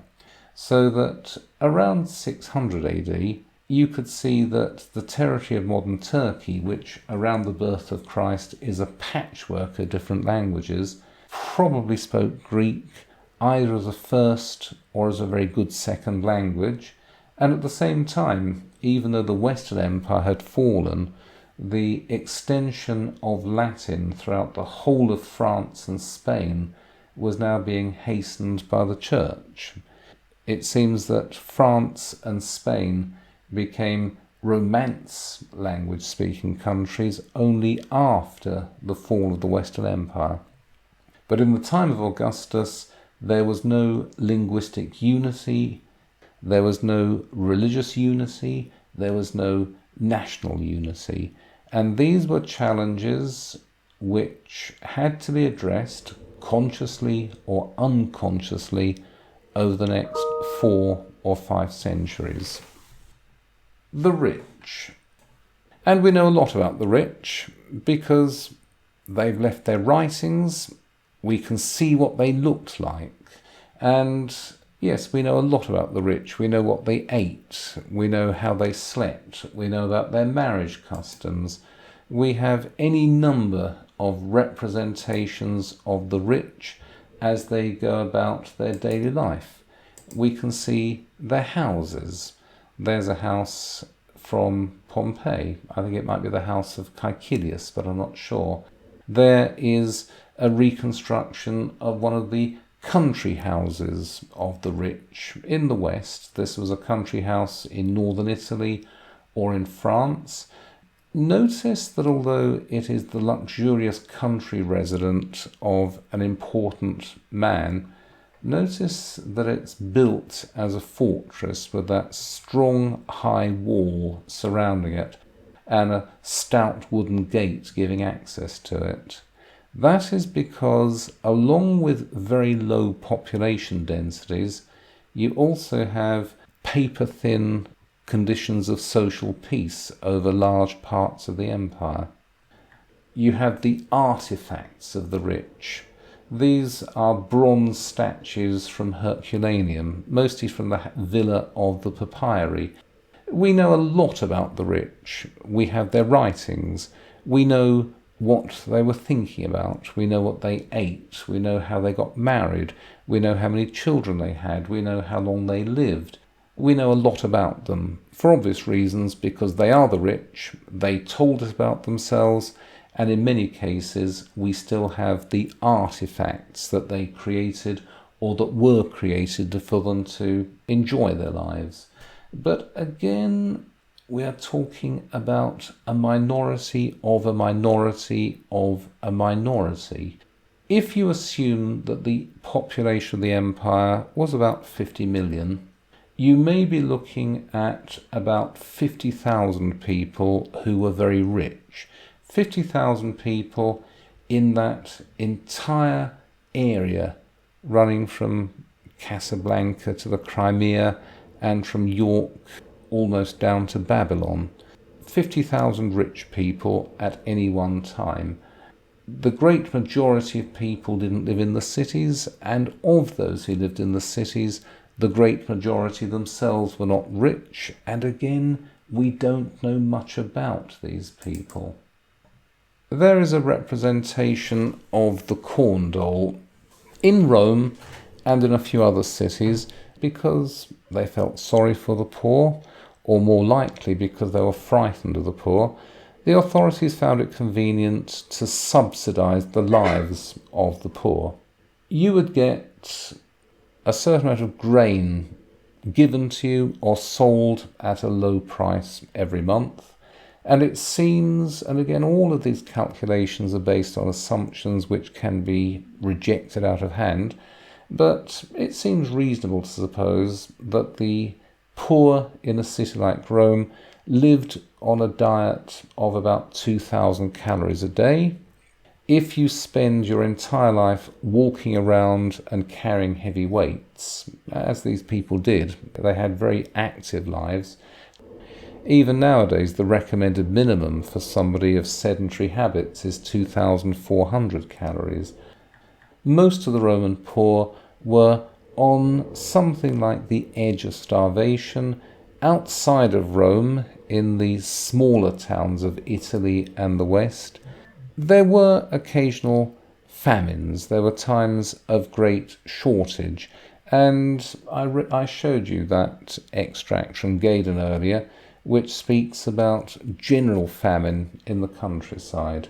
[SPEAKER 1] so that around 600 AD you could see that the territory of modern Turkey, which around the birth of Christ is a patchwork of different languages, probably spoke Greek either as a first or as a very good second language. And at the same time, even though the Western Empire had fallen, the extension of Latin throughout the whole of France and Spain was now being hastened by the Church. It seems that France and Spain became Romance language-speaking countries only after the fall of the Western Empire. But in the time of Augustus, there was no linguistic unity, there was no religious unity, there was no national unity. And these were challenges which had to be addressed consciously or unconsciously over the next 4 or 5 centuries. The rich. And we know a lot about the rich because they've left their writings, we can see what they looked like. And yes, we know a lot about the rich. We know what they ate, we know how they slept, we know about their marriage customs. We have any number of representations of the rich as they go about their daily life. We can see their houses. There's a house from Pompeii. I think it might be the house of Caecilius, but I'm not sure. There is a reconstruction of one of the country houses of the rich in the West. This was a country house in northern Italy or in France. Notice that although it is the luxurious country residence of an important man, notice that it's built as a fortress with that strong high wall surrounding it and a stout wooden gate giving access to it. That is because, along with very low population densities, you also have paper-thin conditions of social peace over large parts of the empire. You have the artifacts of the rich. These are bronze statues from Herculaneum, mostly from the villa of the papyri. We know a lot about the rich. We have their writings. We know what they were thinking about. We know what they ate. We know how they got married. We know how many children they had. We know how long they lived. We know a lot about them, for obvious reasons, because they are the rich. They told us about themselves, and in many cases we still have the artifacts that they created or that were created for them to enjoy their lives. But again, we are talking about a minority of a minority of a minority. If you assume that the population of the empire was about 50 million, you may be looking at about 50,000 people who were very rich. 50,000 people in that entire area running from Casablanca to the Crimea and from York almost down to Babylon. 50,000 rich people at any one time. The great majority of people didn't live in the cities, and of those who lived in the cities, the great majority themselves were not rich, and again, we don't know much about these people. There is a representation of the corn dole in Rome and in a few other cities because they felt sorry for the poor, or more likely because they were frightened of the poor. The authorities found it convenient to subsidise the lives of the poor. You would get a certain amount of grain given to you or sold at a low price every month. And it seems, and again, all of these calculations are based on assumptions which can be rejected out of hand, but it seems reasonable to suppose that the poor in a city like Rome lived on a diet of about 2,000 calories a day. If you spend your entire life walking around and carrying heavy weights, as these people did, they had very active lives. Even nowadays, the recommended minimum for somebody of sedentary habits is 2,400 calories. Most of the Roman poor were on something like the edge of starvation. Outside of Rome, in the smaller towns of Italy and the West, there were occasional famines. There were times of great shortage. And I showed you that extract from Gaydon earlier, which speaks about general famine in the countryside.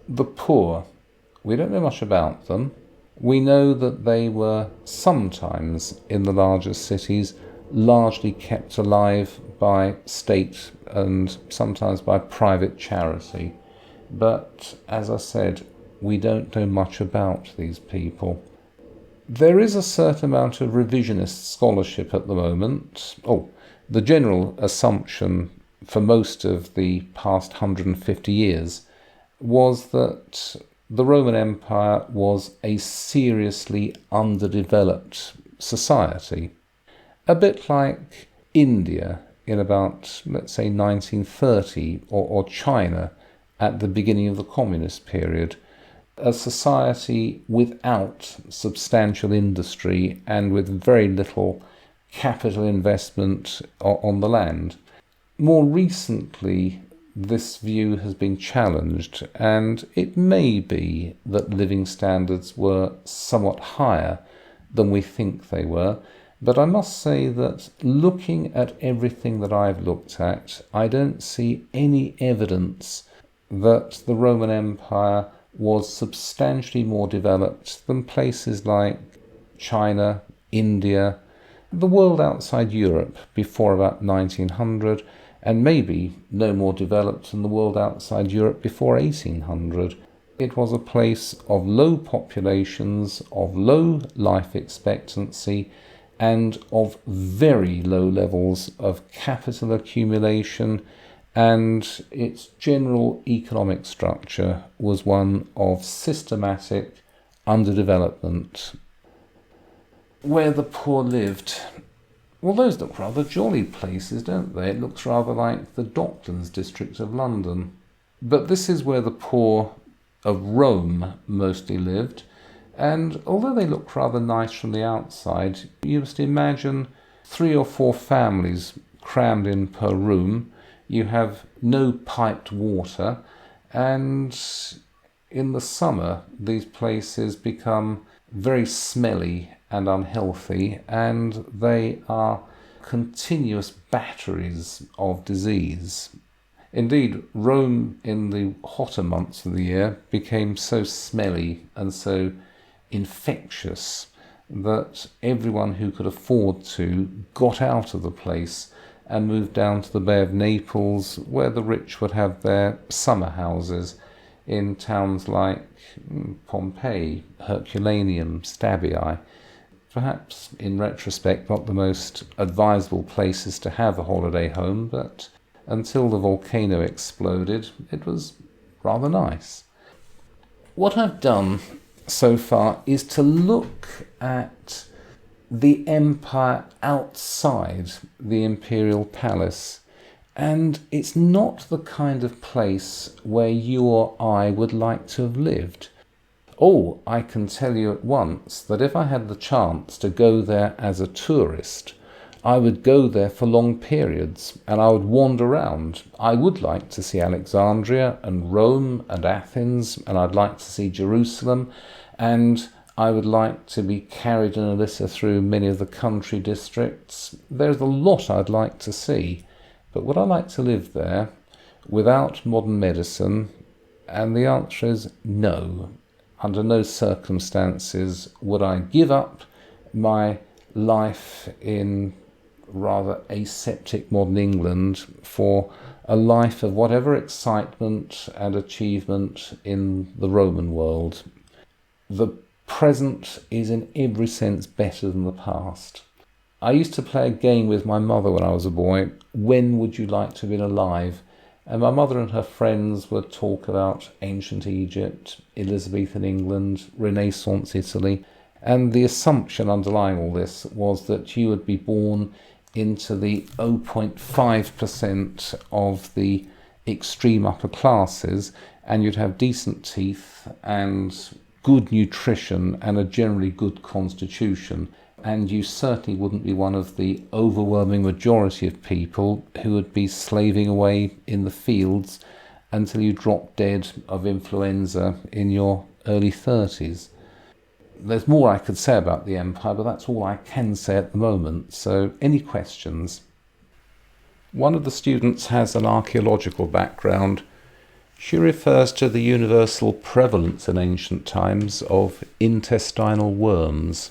[SPEAKER 1] The poor, we don't know much about them. We know that they were sometimes in the larger cities largely kept alive by state and sometimes by private charity. But as I said, we don't know much about these people. There is a certain amount of revisionist scholarship at the moment. The general assumption for most of the past 150 years was that the Roman Empire was a seriously underdeveloped society. A bit like India in about, let's say, 1930, or China at the beginning of the communist period. A society without substantial industry and with very little capital investment on the land. More recently, this view has been challenged, and it may be that living standards were somewhat higher than we think they were. But I must say that looking at everything that I've looked at, I don't see any evidence that the Roman Empire was substantially more developed than places like China, India, the world outside Europe before about 1900, and maybe no more developed than the world outside Europe before 1800. It was a place of low populations, of low life expectancy, and of very low levels of capital accumulation, and its general economic structure was one of systematic underdevelopment. Where the poor lived, well, those look rather jolly places, don't they? It looks rather like the Docklands district of London. But this is where the poor of Rome mostly lived. And although they look rather nice from the outside, you must imagine 3 or 4 families crammed in per room. You have no piped water, and in the summer these places become very smelly and unhealthy, and they are continuous batteries of disease. Indeed, Rome in the hotter months of the year became so smelly and so infectious that everyone who could afford to got out of the place and moved down to the Bay of Naples, where the rich would have their summer houses in towns like Pompeii, Herculaneum, Stabiae. Perhaps, in retrospect, not the most advisable places to have a holiday home, but until the volcano exploded, it was rather nice. What I've done so far is to look at the empire outside the imperial palace And it's not the kind of place where you or I would like to have lived. Oh, I can tell you at once that if I had the chance to go there as a tourist, I would go there for long periods and I would wander around. I would like to see Alexandria and Rome and Athens, and I'd like to see Jerusalem, and I would like to be carried in a litter through many of the country districts. There's a lot I'd like to see, but would I like to live there without modern medicine? And the answer is no. Under no circumstances would I give up my life in rather aseptic modern England for a life of whatever excitement and achievement in the Roman world. The present is in every sense better than the past. I used to play a game with my mother when I was a boy. When would you like to have been alive? And my mother and her friends would talk about ancient Egypt, Elizabethan England, Renaissance Italy, and the assumption underlying all this was that you would be born into the 0.5% of the extreme upper classes, and you'd have decent teeth and good nutrition and a generally good constitution. And you certainly wouldn't be one of the overwhelming majority of people who would be slaving away in the fields until you drop dead of influenza in your early 30s. There's more I could say about the empire, but that's all I can say at the moment. So, any questions? One of the students has an archaeological background. She refers to the universal prevalence in ancient times of intestinal worms.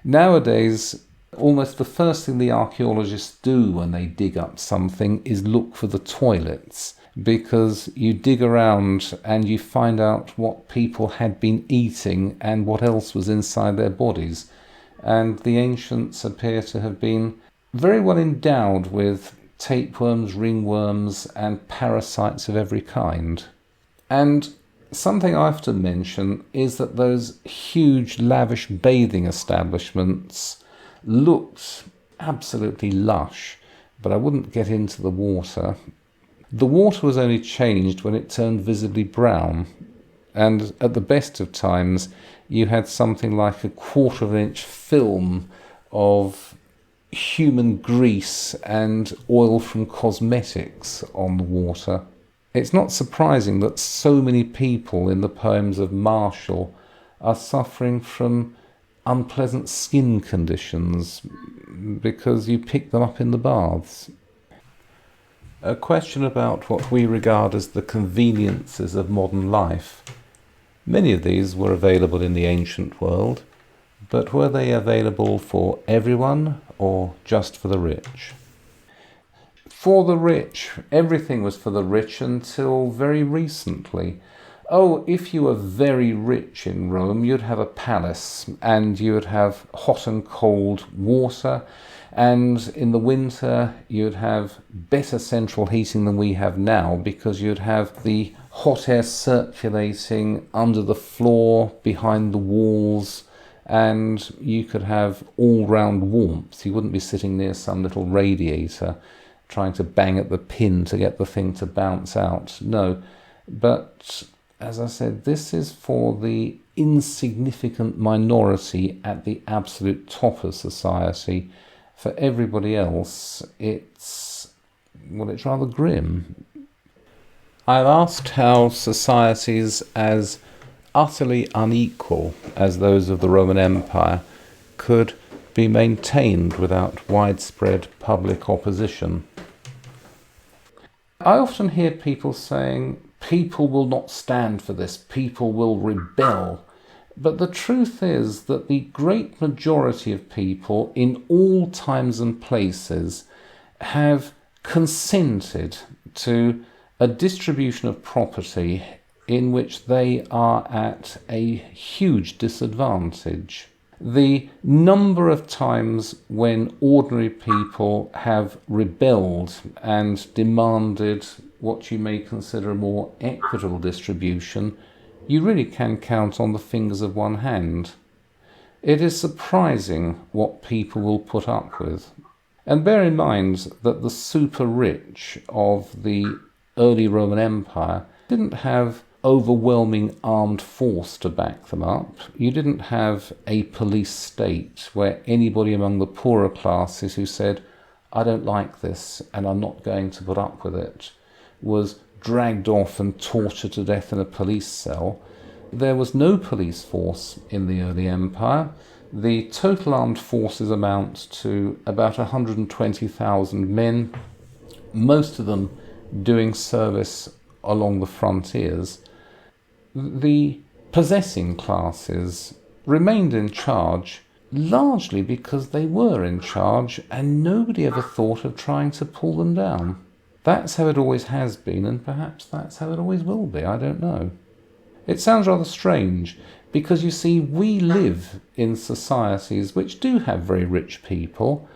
[SPEAKER 1] Nowadays, almost the first thing the archaeologists do when they dig up something is look for the toilets, because you dig around and you find out what people had been eating and what else was inside their bodies. And the ancients appear to have been very well endowed with tapeworms, ringworms, and parasites of every kind. And something I have to mention is that those huge, lavish bathing establishments looked absolutely lush, but I wouldn't get into the water. The water was only changed when it turned visibly brown, and at the best of times you had something like a 1/4-inch film of human grease and oil from cosmetics on the water. It's not surprising that so many people in the poems of Martial are suffering from unpleasant skin conditions because you pick them up in the baths. A question about what we regard as the conveniences of modern life. Many of these were available in the ancient world, but were they available for everyone or just for the rich? For the rich. Everything was for the rich until very recently. Oh, if you were very rich in Rome, you'd have a palace and you would have hot and cold water, and in the winter you'd have better central heating than we have now, because you'd have the hot air circulating under the floor, behind the walls, and you could have all-round warmth. You wouldn't be sitting near some little radiator trying to bang at the pin to get the thing to bounce out. No, but as I said, this is for the insignificant minority at the absolute top of society. For everybody else, it's rather grim. I've asked how societies as utterly unequal as those of the Roman Empire could be maintained without widespread public opposition. I often hear people saying, people will not stand for this, people will rebel. But the truth is that the great majority of people in all times and places have consented to a distribution of property in which they are at a huge disadvantage. The number of times when ordinary people have rebelled and demanded what you may consider a more equitable distribution, you really can count on the fingers of one hand. It is surprising what people will put up with. And bear in mind that the super rich of the early Roman Empire didn't have overwhelming armed force to back them up. You didn't have a police state where anybody among the poorer classes who said, I don't like this and I'm not going to put up with it, was dragged off and tortured to death in a police cell. There was no police force in the early empire. The total armed forces amount to about 120,000 men, most of them doing service along the frontiers. The possessing classes remained in charge largely because they were in charge and nobody ever thought of trying to pull them down. That's how it always has been, and perhaps that's how it always will be, I don't know. It sounds rather strange, because you see, we live in societies which do have very rich people,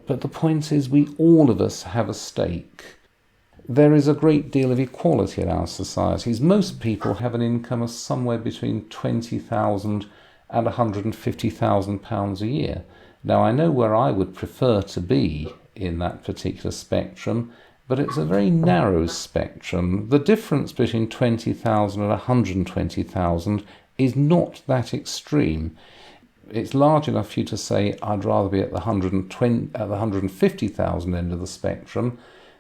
[SPEAKER 1] but the point is all of us have a stake. There is a great deal of equality in our societies. Most people have an income of somewhere between £20,000 and £150,000 a year. Now, I know where I would prefer to be in that particular spectrum, but it's a very narrow spectrum. The difference between 20,000 and 120,000 is not that extreme. It's large enough for you to say, I'd rather be at the 150,000 end of the spectrum,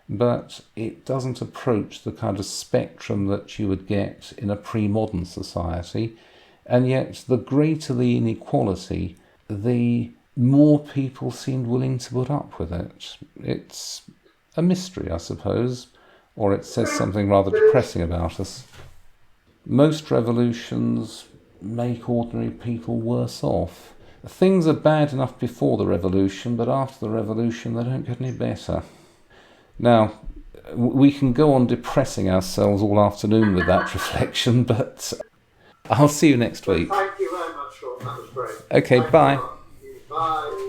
[SPEAKER 1] but it doesn't approach the kind of spectrum that you would get in a pre-modern society. And yet, the greater the inequality, the more people seemed willing to put up with it. It's a mystery, I suppose, or it says something rather depressing about us. Most revolutions make ordinary people worse off. Things are bad enough before the revolution, but after the revolution they don't get any better. Now, we can go on depressing ourselves all afternoon with that reflection, but I'll see you next week.
[SPEAKER 2] Thank you very much, Sean. That was great.
[SPEAKER 1] Okay, bye.
[SPEAKER 2] Bye.